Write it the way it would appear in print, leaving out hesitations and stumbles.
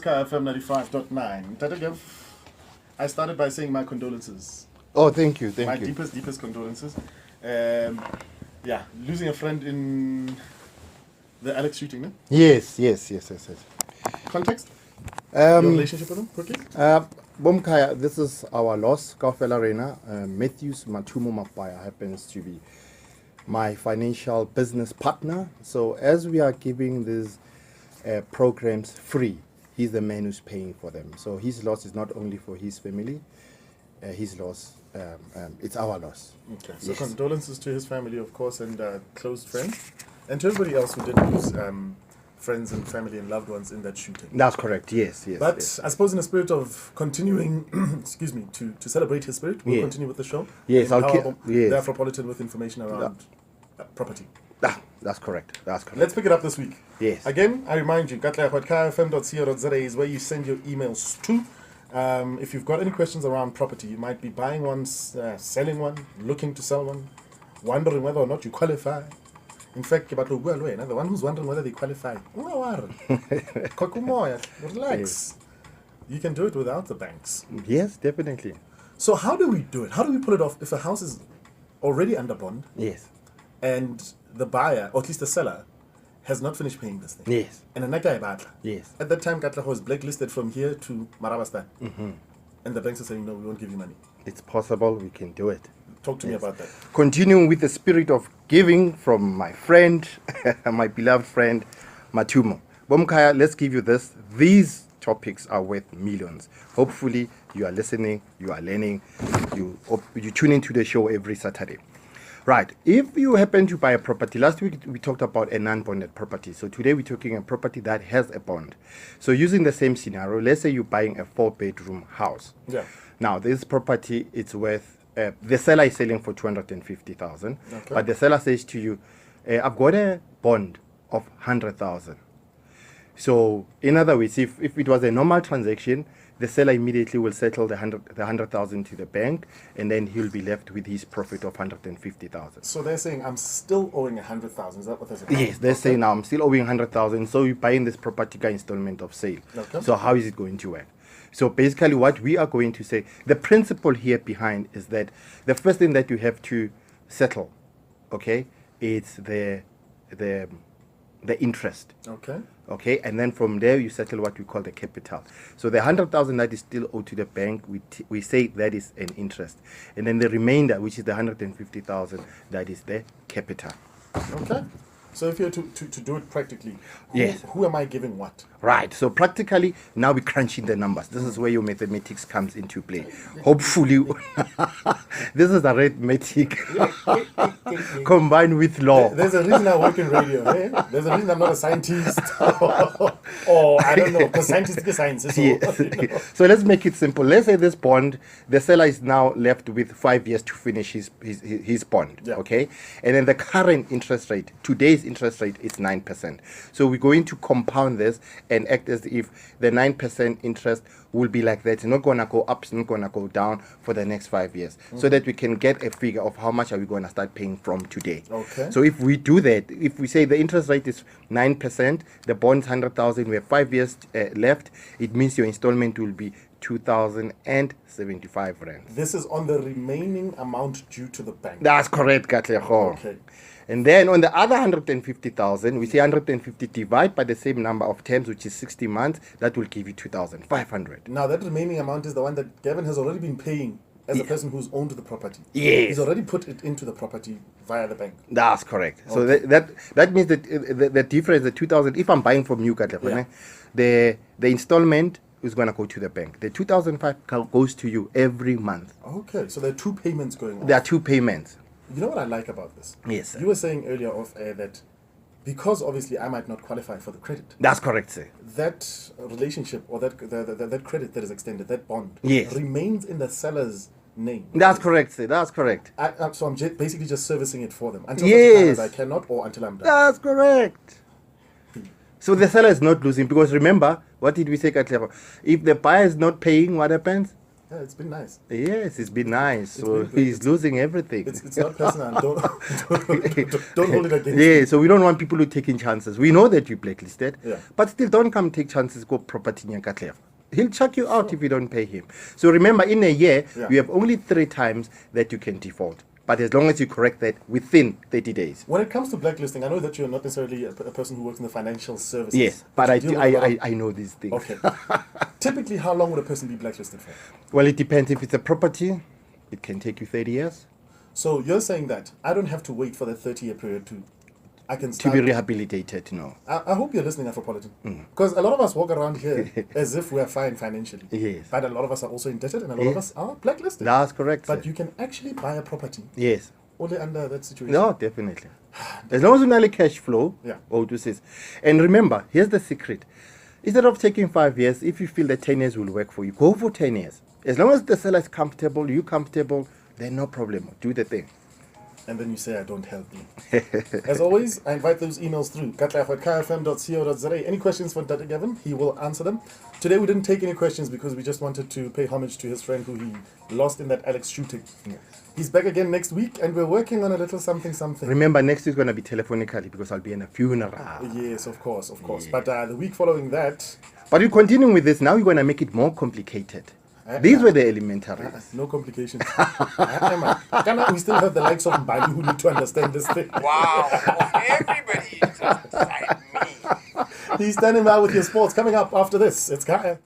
Sky FM 95.9. Tatagev, I started by saying my condolences. Oh, thank you. My deepest condolences. Losing a friend in the Alex shooting, no? Yes. Context? Your relationship with him, quickly? Bomkaya, this is our loss. Kaufela Arena. Matthews Matumo Mapaya happens to be my financial business partner. So as we are giving these programs free, he's the man who's paying for them. So his loss is not only for his family, his loss, it's our loss. Okay, so yes. Condolences to his family, of course, and close friends, and to everybody else who did lose friends and family and loved ones in that shooting. That's correct, yes. But yes. I suppose in the spirit of continuing, to celebrate his spirit, we'll continue with the show. Yes, I'll keep the Afropolitan with information around property. That's correct. Let's pick it up this week. Yes. Again, I remind you, katlehotfm.co.za is where you send your emails to. If you've got any questions around property, you might be buying one, selling one, looking to sell one, wondering whether or not you qualify. In fact, the one who's wondering whether they qualify, relax. You can do it without the banks. Yes, definitely. So how do we do it? How do we pull it off if a house is already under bond? Yes. And the buyer, or at least the seller, has not finished paying this thing. Yes. And another batla. Yes. At that time, Katla was blacklisted from here to Marabastan. Mm-hmm. And the banks are saying, no, we won't give you money. It's possible, we can do it. Talk to me about that. Continuing with the spirit of giving from my friend, my beloved friend, Matumo. Bomkaya, let's give you this. These topics are worth millions. Hopefully, you are listening, you are learning, you tune into the show every Saturday. Right. If you happen to buy a property, last week we talked about a non-bonded property. So today we're talking a property that has a bond. So using the same scenario, let's say you're buying a 4-bedroom house. Yeah. Now this property, it's worth, the seller is selling for 250,000. Okay. But the seller says to you, I've got a bond of 100,000. So in other words, if it was a normal transaction, the seller immediately will settle the 100,000 to the bank, and then he'll be left with his profit of 150,000. So they're saying I'm still owing 100,000. Is that what they're saying? Yes, they're saying now I'm still owing 100,000. So you're buying this property by installment of sale. Okay. So how is it going to work? So basically, what we are going to say, the principle here behind is that the first thing that you have to settle, okay, it's the interest. Okay, and then from there you settle what we call the capital. So the 100,000 that is still owed to the bank, we say that is an interest, and then the remainder, which is the 150,000, that is the capital. Okay. So if you're to do it practically, yes. Who am I giving what? Right. So practically, now we're crunching the numbers. This is where your mathematics comes into play. Hopefully, this is arithmetic combined with law. There's a reason I work in radio. Eh? There's a reason I'm not a scientist. or I don't know, because scientists are scientists. So, yes. So let's make it simple. Let's say this bond, the seller is now left with 5 years to finish his bond. Yeah. Okay. And then the current interest rate, today's interest rate is 9%. So we're going to compound this and act as if the 9% interest will be like that. It's not going to go up, it's not going to go down for the next 5 years. So that we can get a figure of how much are we going to start paying from today. Okay. So if we do that, if we say the interest rate is 9%, the bond's 100,000, we have 5 years left, it means your installment will be 2,075 rand. This is on the remaining amount due to the bank. That's correct, Katleho. Okay. And then on the other 150,000, we say 150 divide by the same number of terms, which is 60 months. That will give you 2,500. Now, that remaining amount is the one that Gavin has already been paying as a person who's owned the property. Yes. He's already put it into the property via the bank. That's correct. Okay. So that means that the difference, the 2,000, if I'm buying from you, Katleho, the installment is going to go to the bank. The 2,500 goes to you every month. Okay. So there are two payments going on. There are two payments. You know what I like about this? Yes, sir. You were saying earlier off air that because obviously I might not qualify for the credit. That's correct, sir. That relationship or that credit that is extended, that bond, yes, remains in the seller's name. That's correct, sir. That's correct. So I'm basically just servicing it for them until yes, such time as I cannot or until I'm done. That's correct. So the seller is not losing because remember, what did we say, Katlego? If the buyer is not paying, what happens? Yeah, it's been nice. Yes, it's been nice. So been great. he's losing everything. It's not personal. Don't hold it against Yeah, me. so we don't want people who taking chances. We know that you're blacklisted, Yeah. but still don't come take chances, go property in your. He'll chuck you out if you don't pay him. So remember, in a year, Yeah. you have only 3 times that you can default. But as long as you correct that within 30 days. When it comes to blacklisting, I know that you're not necessarily a person who works in the financial services. Yes, but you I, deal do, with a lot of- I know these things. Okay. Typically, how long would a person be blacklisted for? Well, it depends. If it's a property, it can take you 30 years So you're saying that I don't have to wait for the 30-year period I can to start. be rehabilitated. No. I hope you're listening, Afropolitan. Because a lot of us walk around here as if we're fine financially. Yes. But a lot of us are also indebted and a lot of us are blacklisted. That's correct. But sir. you can actually buy a property Yes. only under that situation. No, definitely. As long as you have cash flow, Yeah. or to says. And remember, here's the secret. Instead of taking 5 years, if you feel that 10 years will work for you, go for 10 years. As long as the seller is comfortable, you comfortable, then no problem. Do the thing. And then you say, I don't help you. As always, I invite those emails through. katlego@kfm.co.za. Any questions for Dr. Gavin? He will answer them. Today we didn't take any questions because we just wanted to pay homage to his friend who he lost in that Alex shooting. He's back again next week and we're working on a little something. Remember, next is going to be telephonically because I'll be in a funeral. Yes, of course. Yeah. But the week following that, But we're continuing with this. Now we're going to make it more complicated. These were the elementaries. no complications. We still have the likes of Mbali who need to understand this thing. Wow, everybody is outside me. He's standing by with your sports coming up after this. It's Kaya.